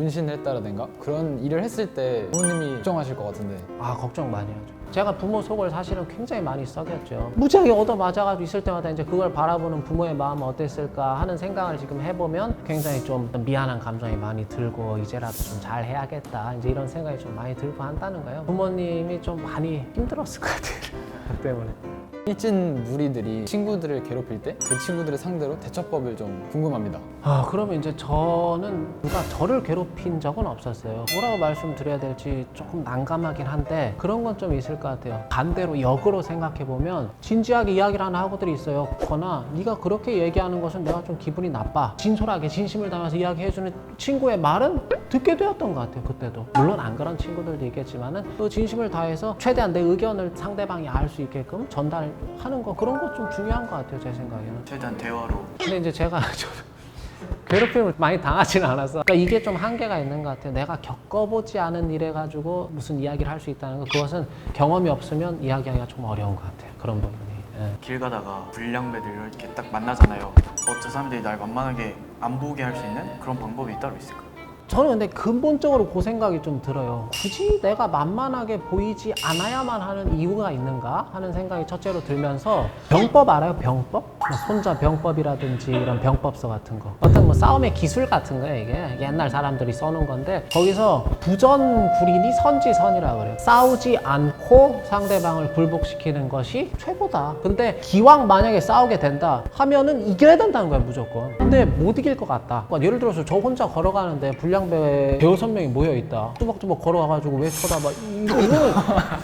문신을 했다라든가 그런 일을 했을 때 부모님이 걱정하실 것 같은데. 아, 걱정 많이 하죠. 제가 부모 속을 사실은 굉장히 많이 썩였죠. 무지하게 얻어맞아가지고 있을 때마다 이제 그걸 바라보는 부모의 마음은 어땠을까 하는 생각을 지금 해보면 굉장히 좀 미안한 감정이 많이 들고 이제라도 좀 잘 해야겠다 이제 이런 생각이 좀 많이 들고 한다는 거예요. 부모님이 좀 많이 힘들었을 것 같아요. 그 때문에. 일진 무리들이 친구들을 괴롭힐 때 그 친구들을 상대로 대처법을 좀 궁금합니다. 아, 그러면 이제 저는 누가 저를 괴롭힌 적은 없었어요. 뭐라고 말씀드려야 될지 조금 난감하긴 한데 그런 건 좀 있을 것 같아요. 반대로 역으로 생각해보면 진지하게 이야기를 하는 학우들이 있어요. 거나 네가 그렇게 얘기하는 것은 내가 좀 기분이 나빠. 진솔하게 진심을 담아서 이야기해주는 친구의 말은 듣게 되었던 것 같아요. 그때도. 물론 안 그런 친구들도 있겠지만은 또 진심을 다해서 최대한 내 의견을 상대방이 알 수 있게끔 전달하는 거, 그런 거 좀 중요한 것 같아요. 제 생각에는. 최대한 대화로. 근데 이제 제가 괴롭힘을 많이 당하지는 않아서 그러니까 이게 좀 한계가 있는 것 같아요. 내가 겪어보지 않은 일에 가지고 무슨 이야기를 할 수 있다는 거, 그것은 경험이 없으면 이야기하기가 좀 어려운 것 같아요. 그런 부분이. 예. 길 가다가 불량배들 이렇게 딱 만나잖아요. 저 사람들이 날 만만하게 안 보게 할 수 있는 그런 방법이 따로 있을까요? 저는 근데 근본적으로 그 생각이 좀 들어요. 굳이 내가 만만하게 보이지 않아야만 하는 이유가 있는가 하는 생각이 첫째로 들면서, 병법 알아요? 병법? 뭐 손자 병법이라든지 이런 병법서 같은 거, 어떤 뭐 싸움의 기술 같은 거예요. 이게 옛날 사람들이 써놓은 건데 거기서 부전구리니 선지선이라고 그래요. 싸우지 않고 상대방을 굴복시키는 것이 최고다. 근데 기왕 만약에 싸우게 된다 하면은 이겨야 된다는 거야, 무조건. 근데 못 이길 것 같다. 그러니까 예를 들어서 저 혼자 걸어가는데 불량배에 대여섯 명이 모여있다. 뚜벅뚜벅 걸어가가지고 왜 쳐다봐? 이거는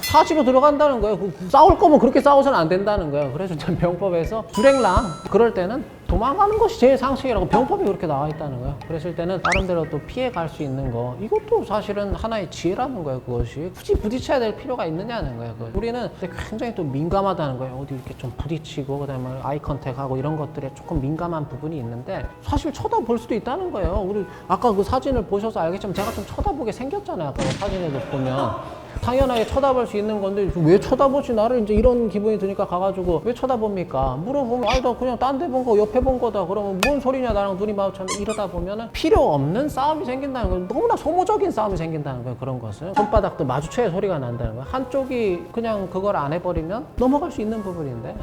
사지로 들어간다는 거예요. 싸울 거면 그렇게 싸워서는 안 된다는 거예요. 그래서 전 병법에서 주랭랑 그럴 때는 도망가는 것이 제일 상식이라고 병법이 그렇게 나와 있다는 거예요. 그랬을 때는 다른 데로 또 피해 갈 수 있는 거, 이것도 사실은 하나의 지혜라는 거예요. 그것이 굳이 부딪혀야 될 필요가 있느냐는 거예요. 그거. 우리는 굉장히 또 민감하다는 거예요. 어디 이렇게 좀 부딪히고 그다음에 아이 컨택하고 이런 것들에 조금 민감한 부분이 있는데 사실 쳐다볼 수도 있다는 거예요. 우리 아까 그 사진을 보셔서 알겠지만 제가 좀 쳐다보게 생겼잖아요. 아까 그 사진에도 보면. 당연하게 쳐다볼 수 있는 건데 왜 쳐다보지 나를, 이제 이런 기분이 드니까 가가지고 왜 쳐다봅니까? 물어보면 아니 나 그냥 딴 데 본 거 옆에 본 거다. 그러면 뭔 소리냐, 나랑 눈이 마주쳤는데. 이러다 보면은 필요 없는 싸움이 생긴다는 거예요. 너무나 소모적인 싸움이 생긴다는 거예요. 그런 것은 손바닥도 마주쳐야 소리가 난다는 거예요. 한쪽이 그냥 그걸 안 해버리면 넘어갈 수 있는 부분인데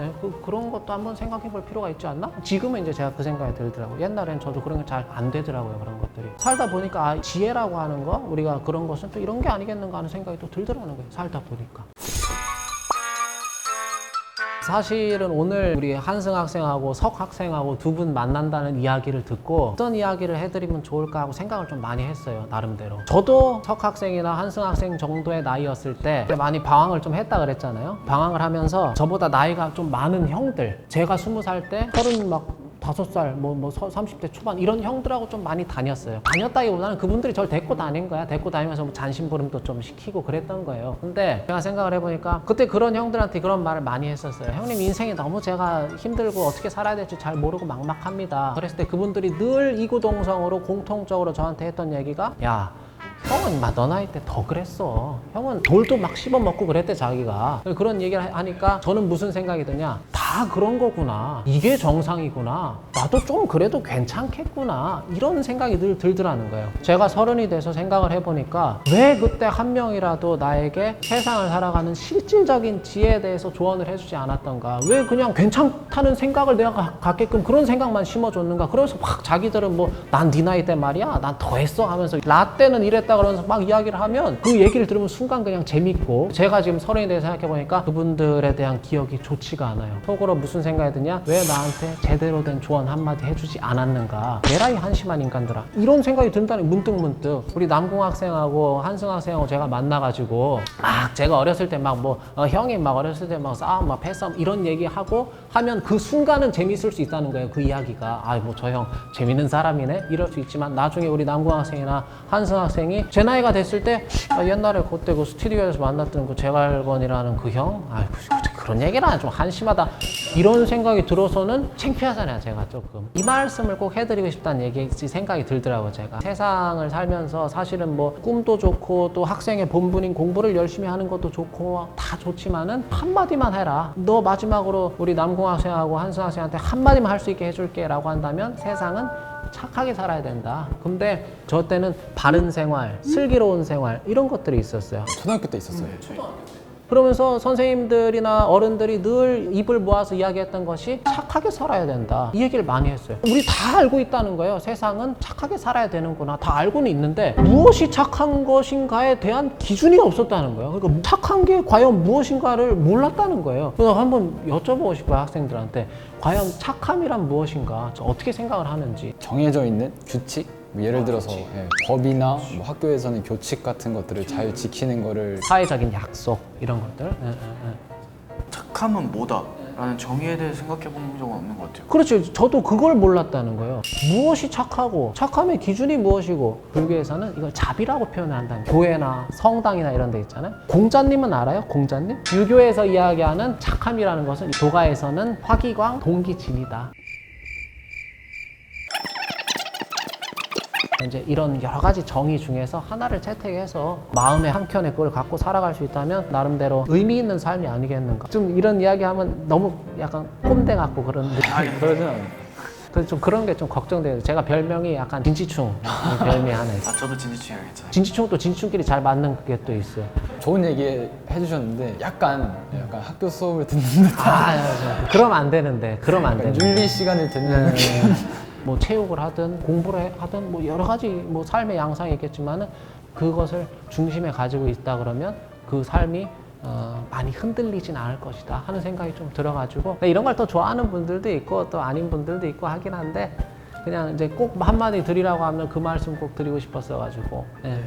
그런 것도 한번 생각해 볼 필요가 있지 않나? 지금은 이제 제가 그 생각이 들더라고요. 옛날엔 저도 그런 게 잘 안 되더라고요. 그런 것들이 살다 보니까 아, 지혜라고 하는 거, 우리가 그런 것은 또 이런 게 아니겠는가 하는 생각이 또 들더라고요. 살다 보니까. 사실은 오늘 우리 한승 학생하고 석 학생하고 두 분 만난다는 이야기를 듣고 어떤 이야기를 해드리면 좋을까 하고 생각을 좀 많이 했어요. 나름대로. 저도 석 학생이나 한승 학생 정도의 나이였을 때 많이 방황을 좀 했다 그랬잖아요. 방황을 하면서 저보다 나이가 좀 많은 형들, 제가 20살 때 35살, 30대 초반 이런 형들하고 좀 많이 다녔어요. 다녔다기보다는 그분들이 저를 데리고 다닌 거야. 데리고 다니면서 뭐 잔심부름도 좀 시키고 그랬던 거예요. 근데 제가 생각을 해보니까 그때 그런 형들한테 그런 말을 많이 했었어요. 형님 인생이 너무 제가 힘들고 어떻게 살아야 될지 잘 모르고 막막합니다. 그랬을 때 그분들이 늘 이구동성으로 공통적으로 저한테 했던 얘기가, 야, 형은 너 나이 때 더 그랬어. 형은 돌도 막 씹어먹고 그랬대, 자기가. 그런 얘기를 하니까 저는 무슨 생각이 드냐, 다 그런 거구나. 이게 정상이구나. 나도 좀 그래도 괜찮겠구나. 이런 생각이 늘 들더라는 거예요. 제가 30이 돼서 생각을 해보니까 왜 그때 한 명이라도 나에게 세상을 살아가는 실질적인 지혜에 대해서 조언을 해주지 않았던가. 왜 그냥 괜찮다는 생각을 내가 갖게끔 그런 생각만 심어줬는가. 그래서 막 자기들은 뭐 난 네 나이 때 말이야, 난 더 했어 하면서 나 때는 이랬다 그러면서 막 이야기를 하면 그 얘기를 들으면 순간 그냥 재밌고, 제가 지금 30에 대해서 생각해보니까 그분들에 대한 기억이 좋지가 않아요. 속으로 무슨 생각이 드냐, 왜 나한테 제대로 된 조언 한마디 해주지 않았는가, 에라이 한심한 인간들아, 이런 생각이 든다니. 문득문득 우리 남궁 학생하고 한승 학생하고 제가 만나가지고 막 제가 어렸을 때 막 형이 막 어렸을 때 막 싸움 막 패싸움 이런 얘기하고 하면 그 순간은 재밌을 수 있다는 거예요. 그 이야기가 아 뭐 저 형 재밌는 사람이네 이럴 수 있지만, 나중에 우리 남궁 학생이나 한승 학생이 제 나이가 됐을 때 옛날에 그때 그 스튜디오에서 만났던 그 제갈건이라는 그 형, 아이고 그런 얘기를 하나 좀 한심하다, 이런 생각이 들어서는 창피하잖아요. 제가 조금 이 말씀을 꼭 해드리고 싶다는 생각이 들더라고요. 제가 세상을 살면서 사실은 뭐 꿈도 좋고 또 학생의 본분인 공부를 열심히 하는 것도 좋고 다 좋지만은 한마디만 해라. 너 마지막으로 우리 남궁 학생하고 한승 학생한테 한마디만 할 수 있게 해줄게 라고 한다면 세상은 착하게 살아야 된다. 근데 저 때는 바른 생활, 슬기로운 생활 이런 것들이 있었어요. 초등학교 때 있었어요. 그러면서 선생님들이나 어른들이 늘 입을 모아서 이야기했던 것이 착하게 살아야 된다. 이 얘기를 많이 했어요. 우리 다 알고 있다는 거예요. 세상은 착하게 살아야 되는구나. 다 알고는 있는데 무엇이 착한 것인가에 대한 기준이 없었다는 거예요. 그러니까 착한 게 과연 무엇인가를 몰랐다는 거예요. 그래서 한번 여쭤보고 싶어요. 학생들한테. 과연 착함이란 무엇인가? 어떻게 생각을 하는지. 정해져 있는 규칙? 뭐 예를 들어서 법이나 뭐 학교에서는 교칙 같은 것들을 잘 지키는 거를 사회적인 약속 이런 것들. 착함은 뭐다? 라는 정의에 대해 생각해 본 적은 없는 것 같아요. 그렇죠. 저도 그걸 몰랐다는 거예요. 무엇이 착하고 착함의 기준이 무엇이고 불교에서는 이걸 자비라고 표현을 한다는 거예요. 교회나 성당이나 이런 데 있잖아요. 공자님은 알아요? 공자님? 유교에서 이야기하는 착함이라는 것은 도가에서는 화기광 동기진이다. 이제 이런 여러 가지 정의 중에서 하나를 채택해서 마음의 한켠에 그걸 갖고 살아갈 수 있다면 나름대로 의미 있는 삶이 아니겠는가. 좀 이런 이야기하면 너무 약간 꼰대 같고 그런 느낌. 그러진 않아요. 그래서 좀 그런 게 좀 걱정돼요. 제가 별명이 약간 진지충 별명이 하나 있어요. 저도 진지충이랑 괜찮아요. 진지충도 진지충끼리 잘 맞는 그게 또 있어요. 좋은 얘기 해주셨는데 약간 학교 수업을 듣는 듯한 그러면 안 되는데. 그러면 안 되는데. 윤리 시간을 듣는 느낌. 뭐 체육을 하든 공부를 하든 뭐 여러 가지 뭐 삶의 양상이 있겠지만은 그것을 중심에 가지고 있다 그러면 그 삶이 많이 흔들리진 않을 것이다 하는 생각이 좀 들어가지고 이런 걸 더 좋아하는 분들도 있고 또 아닌 분들도 있고 하긴 한데 그냥 이제 꼭 한마디 드리라고 하면 그 말씀 꼭 드리고 싶었어 가지고. 예.